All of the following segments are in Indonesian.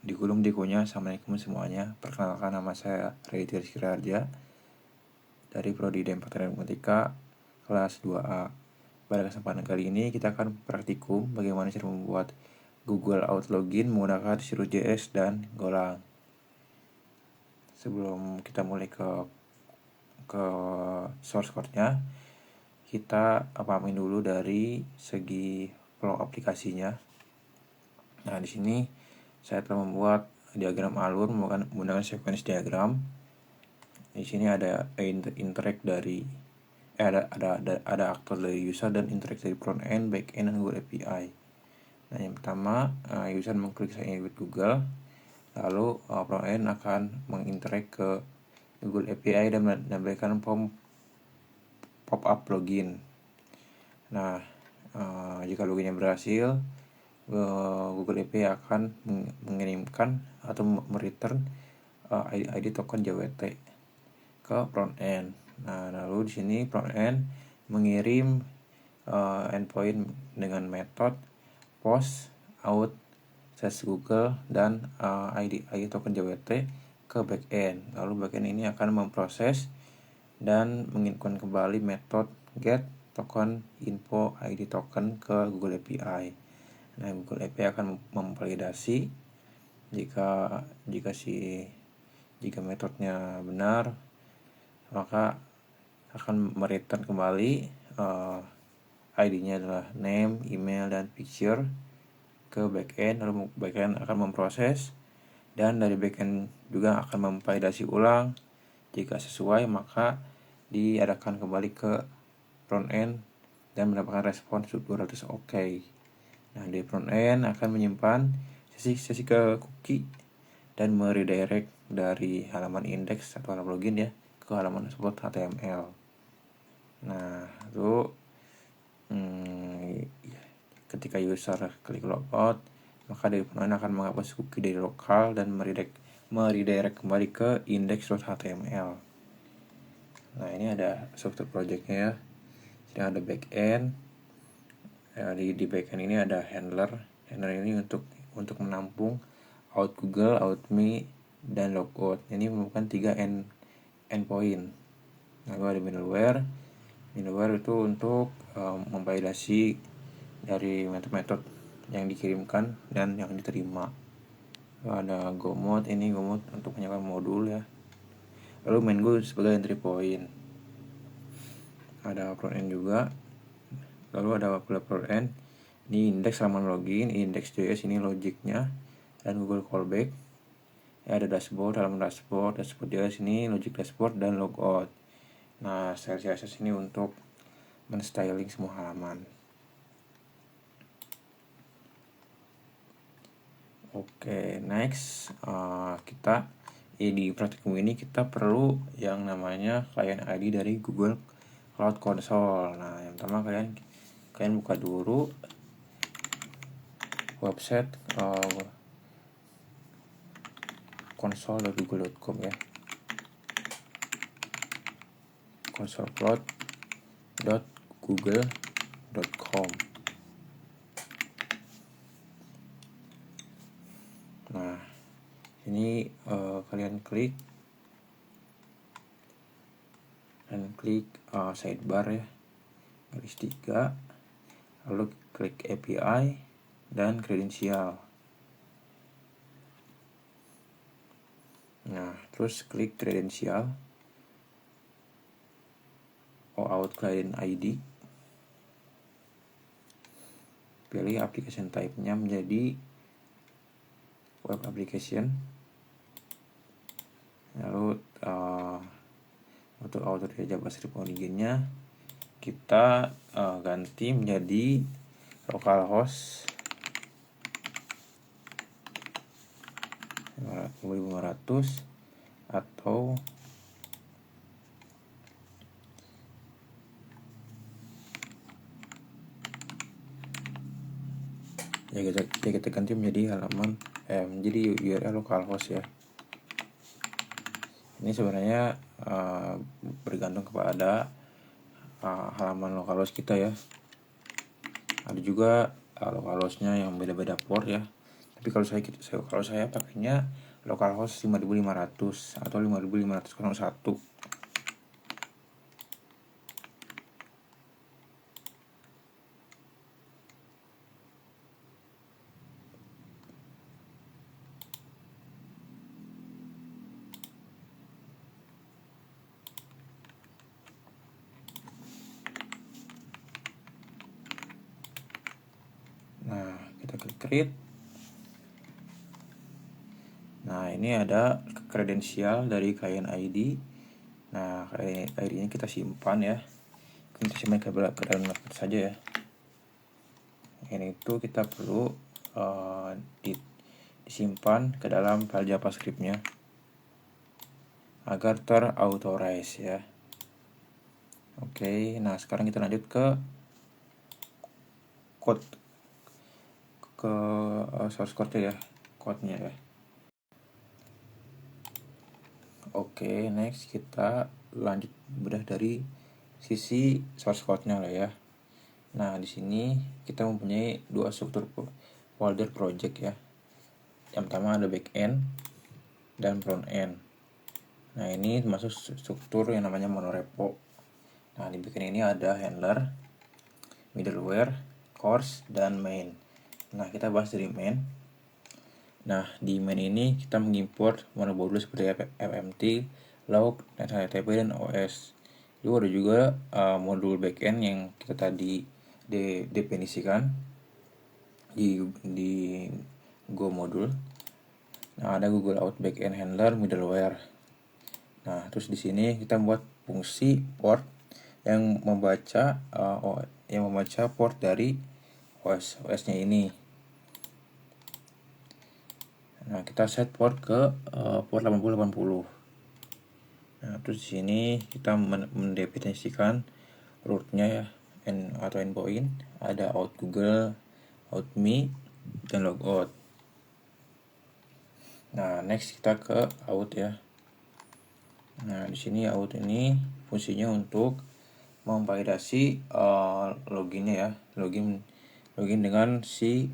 digulung dikunyah. Assalamualaikum semuanya. Perkenalkan, nama saya Raditya Rizky dari Prodi Informatika kelas 2A. Pada kesempatan kali ini kita akan praktikum bagaimana cara membuat Google Out Login menggunakan Cirrus.js dan Golang. Sebelum kita mulai ke source code-nya, kita pahamin dulu dari segi flow aplikasinya. Nah, di sini saya telah membuat diagram alur menggunakan sequence diagram. Di sini ada interact dari ada aktor dari user dan interact dari front end, back end, dan Google API. Nah, yang pertama, user mengklik sign in with Google, lalu front end akan menginteract ke Google API dan memberikan form pop-up login. Nah, jika loginnya berhasil, Google API akan mengirimkan atau mereturn ID token JWT ke front end. Nah, lalu di sini front end mengirim endpoint dengan metode post out /google dan ID token JWT ke backend. Lalu backend ini akan memproses dan mengirimkan kembali metode get token info ID token ke Google API. Nah, Google API akan memvalidasi jika metodenya benar, maka akan mereturn kembali ID-nya adalah name, email, dan picture ke backend. Lalu backend akan memproses, dan dari backend juga akan memvalidasi ulang. Jika sesuai, maka diarahkan kembali ke front end dan mendapatkan respon 200 OK. Nah, di front end akan menyimpan sesi ke cookie dan meredirect dari halaman index atau halaman login ya ke halaman support HTML. Nah, lalu ketika user klik logout, maka dari front end akan menghapus cookie dari lokal dan meredirect kembali ke index.html. Nah, ini ada struktur projectnya ya. Jadi ada backend. Di backend ini ada handler. Handler ini untuk menampung out Google, out me, dan logout. Ini merupakan 3 endpoint. Lalu ada middleware. Middleware itu untuk memvalidasi dari metode-metode yang dikirimkan dan yang diterima. Lalu ada gomod. Ini gomod untuk menyiapkan modul ya. Lalu main.go sebagai entry point. Ada front end juga. Lalu ada front end. Ini index halaman login, index.js ini logiknya, dan Google callback. Ya, ada dashboard, halaman dashboard.js ini logic dashboard dan logout. Nah, style CSS ini untuk menstyling semua halaman. Oke, next kita di praktikum ini kita perlu yang namanya client ID dari Google Cloud Console. Nah, yang pertama kalian buka dulu website console.google.com ya, consolecloud.google.com. Nah, ini kalian klik sidebar ya, garis 3, lalu klik API dan kredensial. Nah, terus klik kredensial out client ID, pilih application type-nya menjadi web application. Lalu untuk author JavaScript originnya kita ganti menjadi localhost 2500 atau ya kita ganti menjadi halaman jadi URL localhost ya. Ini sebenarnya bergantung kepada halaman localhost kita ya. Ada juga localhostnya yang beda-beda port ya, Tapi kalau saya pakainya localhost 5500 atau 5501. Nah, kita klik create. Nah, ini ada kredensial dari klien ID. Nah, klien ID-nya kita simpan ya. Kita simpan ke dalam laptop saja ya. Ini itu kita perlu disimpan ke dalam file JavaScript-nya agar terauthorize ya. Oke, nah sekarang kita lanjut ke source code ya, code-nya ya. Oke, next kita lanjut bedah dari sisi source code-nya lah ya. Nah, di sini kita mempunyai dua struktur folder project ya. Yang pertama ada backend dan front end. Nah, ini termasuk struktur yang namanya monorepo. Nah, di backend ini ada handler, middleware, course, dan main. Nah, kita bahas dari main. Nah, di main ini kita mengimport modul seperti FMT, log, HTTP, dan OS. Lalu ada juga modul backend yang kita tadi definisikan di Go modul. Nah, ada Google Out Backend Handler middleware. Nah, terus di sini kita buat fungsi port yang membaca port dari OS-nya ini. Nah, kita set port ke port 8080. Nah, terus di sini kita mendefinisikan rootnya ya, atau endpoint. Ada out Google, out me, dan logout. Nah, next kita ke out ya. Nah, di sini out ini fungsinya untuk memvalidasi loginnya ya, login dengan si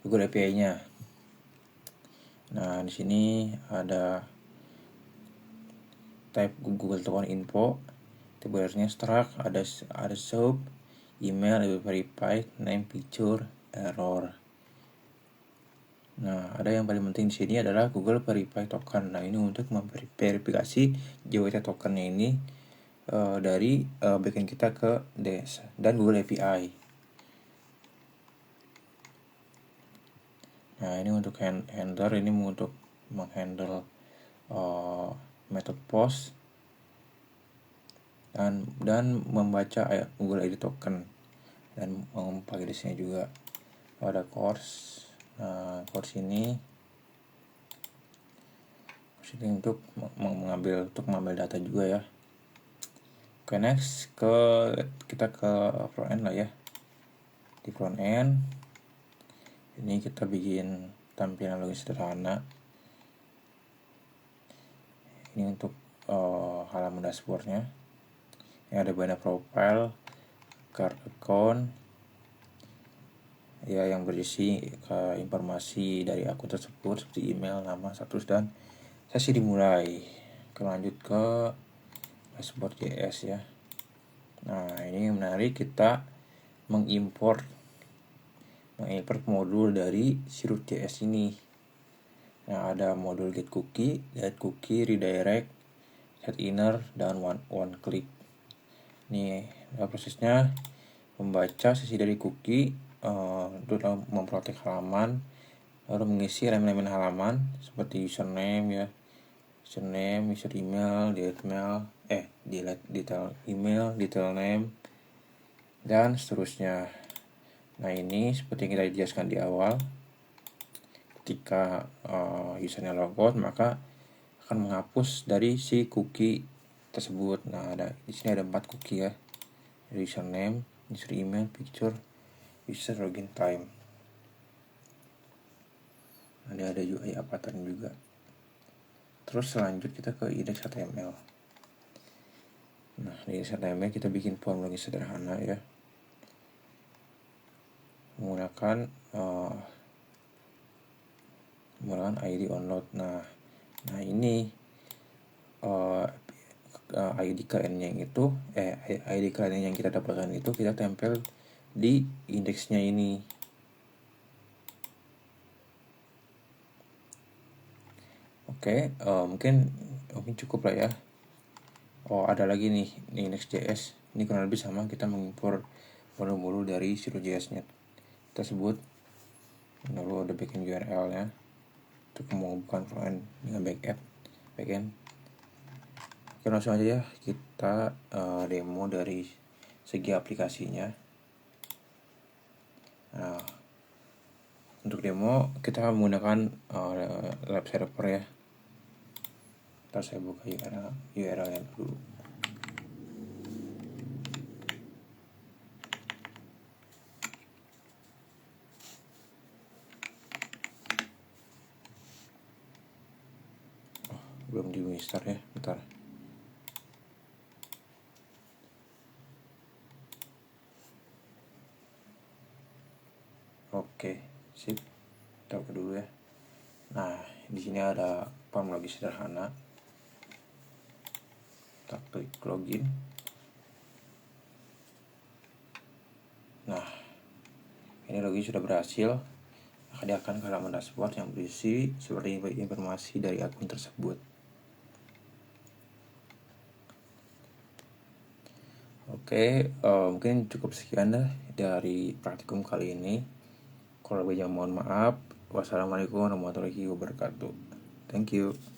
Google API-nya. Nah, di sini ada type Google Token info, tipe-nya struct, ada sub, email, verified, name, picture, error. Nah, ada yang paling penting di sini adalah Google Verify Token. Nah, ini untuk memverifikasi JWT tokennya ini dari backend kita ke DS dan Google API. Nah, ini untuk handler, ini untuk menghandle method post dan membaca Google ID token dan memvalidasinya juga. Ada course. Nah, course ini untuk mengambil data juga ya. Oke, next kita ke front end lah ya. Di front end ini kita bikin tampilan login sederhana. Ini untuk halaman dashboardnya. Ini ada banner profile, card account ya, yang berisi informasi dari akun tersebut seperti email, nama, status, dan sesi dimulai. Kita lanjut ke dashboard JS ya. Nah, ini menarik, kita mengimport modul dari si root.js ini. Nah, ada modul get cookie, redirect, set inner, dan one click. Ini prosesnya membaca sesi dari cookie untuk memprotek halaman, lalu mengisi elemen-elemen halaman seperti username, user email, detail email, detail name, dan seterusnya. Nah, ini seperti yang kita jelaskan di awal, ketika usernya logout maka akan menghapus dari si cookie tersebut. Nah, di sini ada 4 cookie ya. Username, user email, picture, user login time. Ada UI avatar juga. Terus selanjut kita ke index HTML. Nah, di index HTML kita bikin form login sederhana ya, menggunakan menggunakan ID onload. Nah ini ID klien itu ID klien yang kita dapatkan itu kita tempel di indeksnya ini. Oke, mungkin cukup lah ya. Ada lagi nih index.js. Ini kurang lebih sama, kita mengimpor modul-modul dari Siro.js-nya tersebut. Lalu ada backend URL-nya untuk menghubungkan frontend dengan backend. Oke, langsung aja ya kita demo dari segi aplikasinya. Nah, untuk demo kita menggunakan lab server ya. Ntar saya buka URL-nya dulu. Belum di start ya, bentar. Oke, sip. Kita buka dulu ya. Nah, di sini ada form login sederhana. Kita klik login. Nah, ini login sudah berhasil. Dia akan ke halaman dashboard yang berisi seperti informasi dari akun tersebut. Oke, mungkin cukup sekian dari praktikum kali ini. Kalau lebih jauh mohon maaf. Wassalamualaikum warahmatullahi wabarakatuh. Thank you.